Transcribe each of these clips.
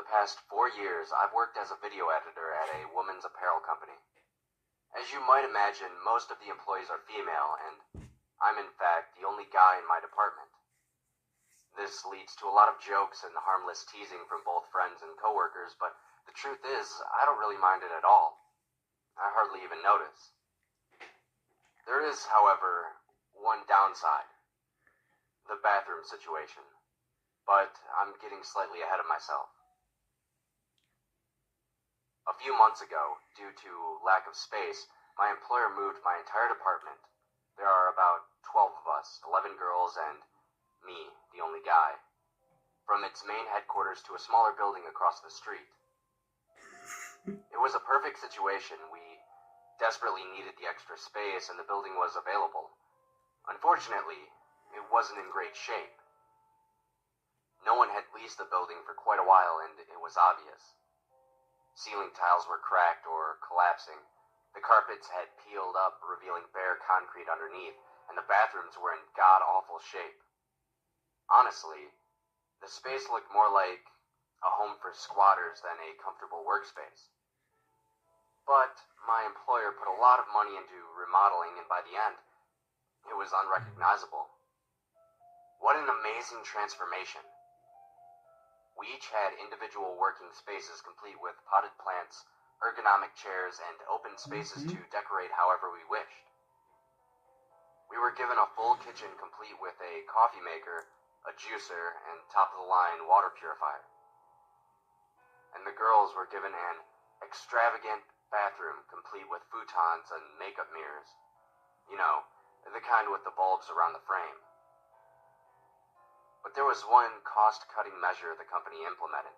the past 4 years, I've worked as a video editor at a women's apparel company. As you might imagine, most of the employees are female, and I'm in fact the only guy in my department. This leads to a lot of jokes and harmless teasing from both friends and coworkers, but the truth is, I don't really mind it at all. I hardly even notice. There is, however, one downside. The bathroom situation. But I'm getting slightly ahead of myself. A few months ago, due to lack of space, my employer moved my entire department. There are about 12 of us, 11 girls and me, the only guy, from its main headquarters to a smaller building across the street. It was a perfect situation. We desperately needed the extra space and the building was available. Unfortunately, it wasn't in great shape. No one had leased the building for quite a while, and it was obvious. Ceiling tiles were cracked or collapsing. The carpets had peeled up, revealing bare concrete underneath, and the bathrooms were in god-awful shape. Honestly, the space looked more like a home for squatters than a comfortable workspace. But my employer put a lot of money into remodeling, and by the end, it was unrecognizable. What an amazing transformation. We each had individual working spaces complete with potted plants, ergonomic chairs, and open spaces to decorate however we wished. We were given a full kitchen complete with a coffee maker, a juicer, and top-of-the-line water purifier. And the girls were given an extravagant bathroom complete with futons and makeup mirrors. You know, the kind with the bulbs around the frame. But there was one cost-cutting measure the company implemented,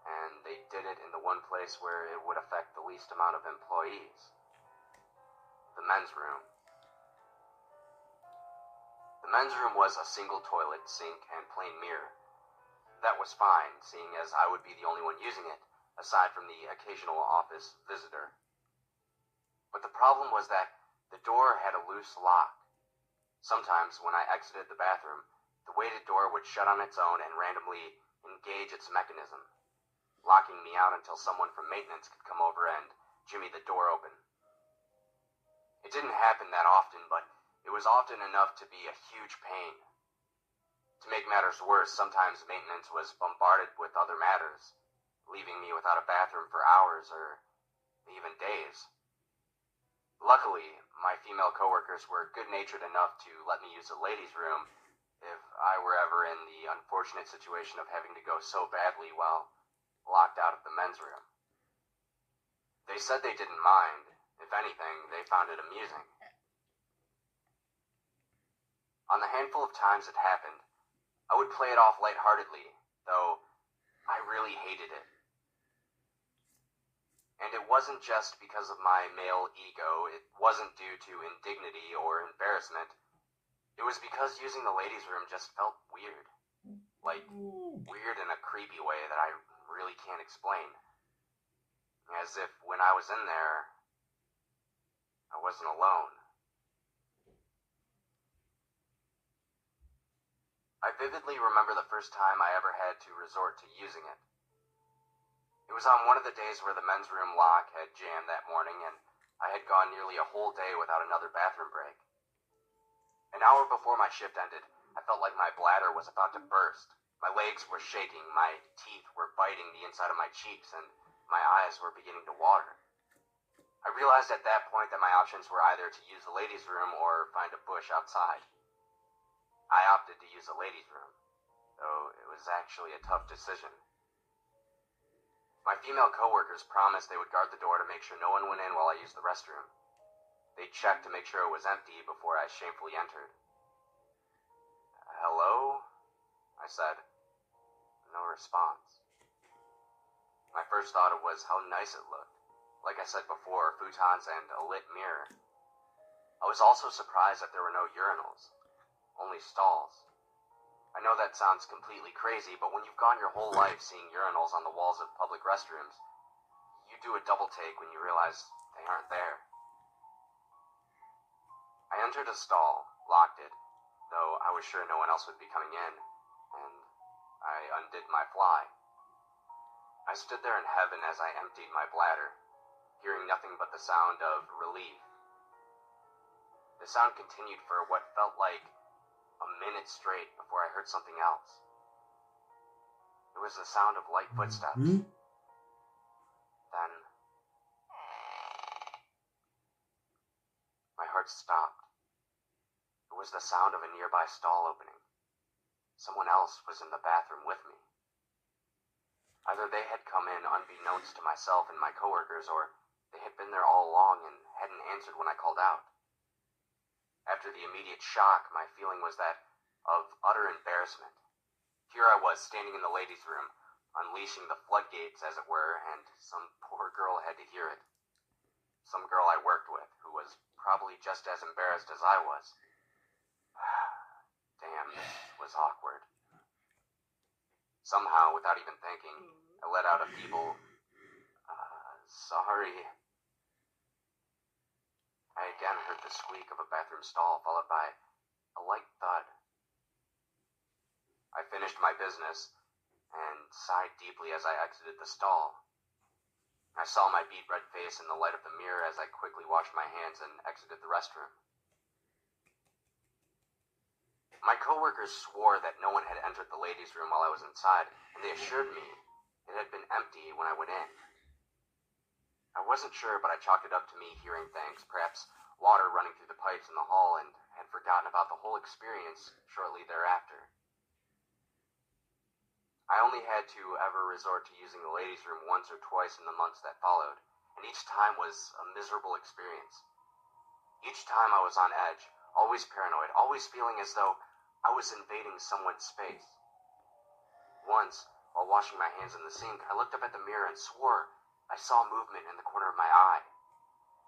and they did it in the one place where it would affect the least amount of employees. The men's room. The men's room was a single toilet, sink, and plain mirror. That was fine, seeing as I would be the only one using it, aside from the occasional office visitor. But the problem was that the door had a loose lock. Sometimes, when I exited the bathroom, the weighted door would shut on its own and randomly engage its mechanism, locking me out until someone from maintenance could come over and jimmy the door open. It didn't happen that often, but it was often enough to be a huge pain. To make matters worse, sometimes maintenance was bombarded with other matters, leaving me without a bathroom for hours or even days. Luckily, my female coworkers were good-natured enough to let me use the ladies' room if I were ever in the unfortunate situation of having to go so badly while locked out of the men's room. They said they didn't mind. If anything, they found it amusing. On the handful of times it happened, I would play it off lightheartedly, though I really hated it. And it wasn't just because of my male ego. It wasn't due to indignity or embarrassment. It was because using the ladies' room just felt weird. Like, weird in a creepy way that I really can't explain. As if when I was in there, I wasn't alone. I vividly remember the first time I ever had to resort to using it. It was on one of the days where the men's room lock had jammed that morning, and I had gone nearly a whole day without another bathroom break. An hour before my shift ended, I felt like my bladder was about to burst. My legs were shaking, my teeth were biting the inside of my cheeks, and my eyes were beginning to water. I realized at that point that my options were either to use the ladies' room or find a bush outside. I opted to use the ladies' room, though it was actually a tough decision. My female coworkers promised they would guard the door to make sure no one went in while I used the restroom. They checked to make sure it was empty before I shamefully entered. "Hello?" I said. No response. My first thought was how nice it looked. Like I said before, futons and a lit mirror. I was also surprised that there were no urinals, only stalls. I know that sounds completely crazy, but when you've gone your whole life seeing urinals on the walls of public restrooms, you do a double take when you realize they aren't there. I entered a stall, locked it, though I was sure no one else would be coming in, and I undid my fly. I stood there in heaven as I emptied my bladder, hearing nothing but the sound of relief. The sound continued for what felt like a minute straight before I heard something else. It was the sound of light footsteps. Then my heart stopped. It was the sound of a nearby stall opening. Someone else was in the bathroom with me. Either they had come in unbeknownst to myself and my coworkers, or they had been there all along and hadn't answered when I called out. After the immediate shock, my feeling was that of utter embarrassment. Here I was, standing in the ladies' room, unleashing the floodgates, as it were, and some poor girl had to hear it. Some girl I worked with, who was probably just as embarrassed as I was. Damn, this was awkward. Somehow, without even thinking, I let out a feeble, sorry. I again heard the squeak of a bathroom stall, followed by a light thud. I finished my business and sighed deeply as I exited the stall. I saw my beet red face in the light of the mirror as I quickly washed my hands and exited the restroom. My coworkers swore that no one had entered the ladies' room while I was inside, and they assured me it had been empty when I went in. I wasn't sure, but I chalked it up to me hearing things, perhaps water running through the pipes in the hall, and had forgotten about the whole experience shortly thereafter. I only had to ever resort to using the ladies' room once or twice in the months that followed, and each time was a miserable experience. Each time I was on edge, always paranoid, always feeling as though I was invading someone's space. Once, while washing my hands in the sink, I looked up at the mirror and swore I saw movement in the corner of my eye.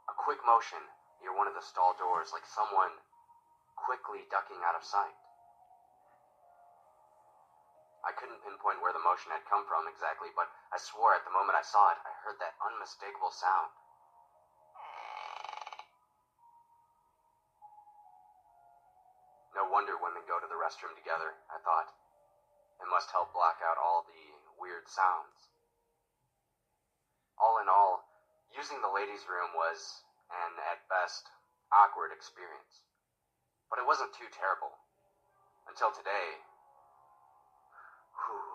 A quick motion near one of the stall doors, like someone quickly ducking out of sight. I couldn't pinpoint where the motion had come from exactly, but I swore at the moment I saw it, I heard that unmistakable sound. No wonder women go to the restroom together, I thought. It must help block out all the weird sounds. All in all, using the ladies' room was an, at best, awkward experience. But it wasn't too terrible. Until today. Whew.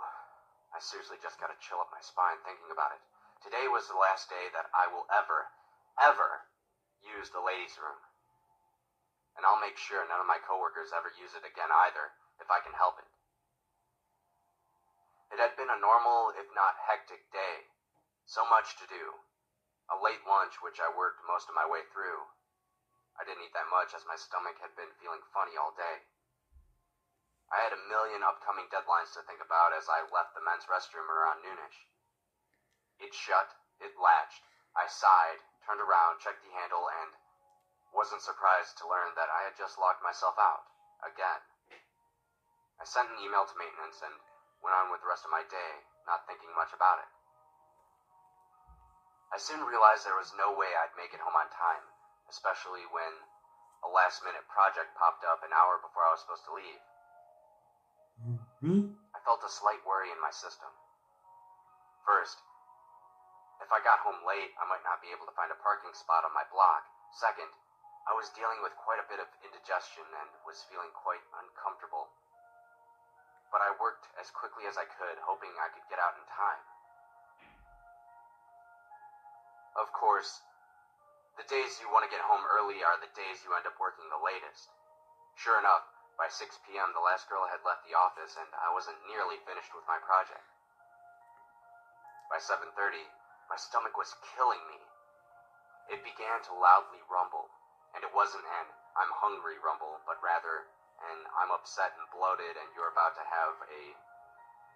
I seriously just got a chill up my spine thinking about it. Today was the last day that I will ever use the ladies' room. And I'll make sure none of my coworkers ever use it again either, if I can help it. It had been a normal, if not hectic day. So much to do. A late lunch, which I worked most of my way through. I didn't eat that much as my stomach had been feeling funny all day. I had a million upcoming deadlines to think about as I left the men's restroom around noonish. It shut, it latched. I sighed, turned around, checked the handle, and wasn't surprised to learn that I had just locked myself out, again. I sent an email to maintenance and went on with the rest of my day, not thinking much about it. I soon realized there was no way I'd make it home on time, especially when a last-minute project popped up an hour before I was supposed to leave. I felt a slight worry in my system. First, if I got home late, I might not be able to find a parking spot on my block. Second, I was dealing with quite a bit of indigestion and was feeling quite uncomfortable. But I worked as quickly as I could, hoping I could get out in time. Of course, the days you want to get home early are the days you end up working the latest. Sure enough, by 6 p.m. the last girl had left the office and I wasn't nearly finished with my project. By 7:30, my stomach was killing me. It began to loudly rumble, and it wasn't an I'm hungry rumble, but rather an I'm upset and bloated and you're about to have a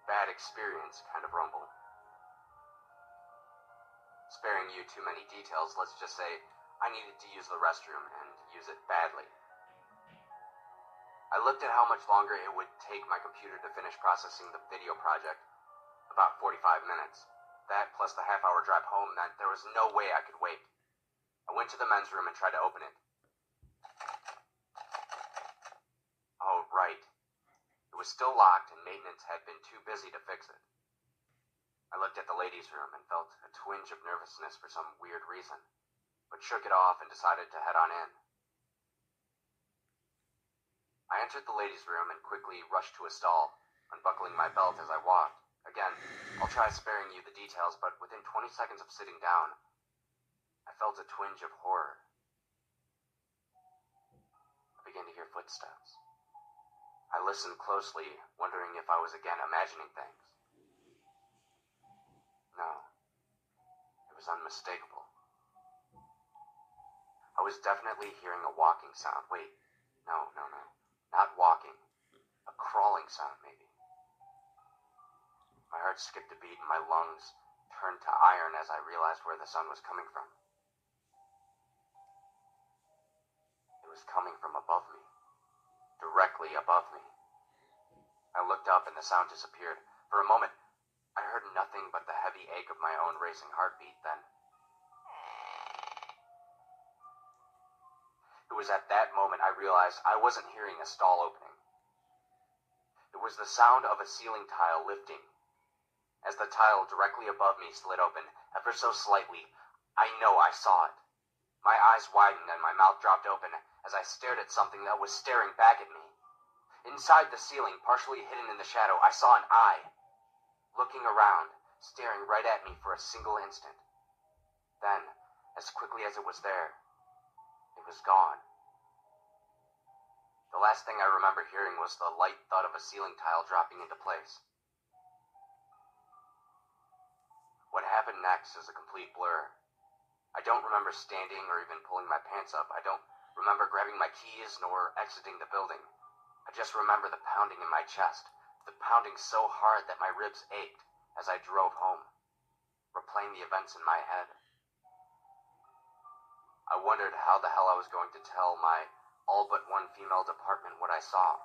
bad experience kind of rumble. Sparing you too many details, let's just say I needed to use the restroom and use it badly. I looked at how much longer it would take my computer to finish processing the video project. About 45 minutes. That plus the half-hour drive home meant there was no way I could wait. I went to the men's room and tried to open it. Oh, right. It was still locked and maintenance had been too busy to fix it. I looked at the ladies' room and felt a twinge of nervousness for some weird reason, but shook it off and decided to head on in. I entered the ladies' room and quickly rushed to a stall, unbuckling my belt as I walked. Again, I'll try sparing you the details, but within 20 seconds of sitting down, I felt a twinge of horror. I began to hear footsteps. I listened closely, wondering if I was again imagining things. No, it was unmistakable. I was definitely hearing a walking sound. Wait, no, not walking. A crawling sound, maybe. My heart skipped a beat and my lungs turned to iron as I realized where the sound was coming from. It was coming from above me, directly above me. I looked up and the sound disappeared. For a moment, I heard nothing but the heavy ache of my own racing heartbeat. Then, it was at that moment I realized I wasn't hearing a stall opening. It was the sound of a ceiling tile lifting. As the tile directly above me slid open, ever so slightly, I know I saw it. My eyes widened and my mouth dropped open as I stared at something that was staring back at me. Inside the ceiling, partially hidden in the shadow, I saw an eye, looking around, staring right at me for a single instant. Then, as quickly as it was there, it was gone. The last thing I remember hearing was the light thud of a ceiling tile dropping into place. What happened next is a complete blur. I don't remember standing or even pulling my pants up. I don't remember grabbing my keys nor exiting the building. I just remember the pounding in my chest, the pounding so hard that my ribs ached as I drove home, replaying the events in my head. I wondered how the hell I was going to tell my all but one female department what I saw.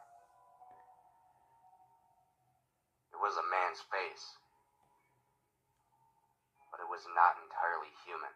It was a man's face, but it was not entirely human.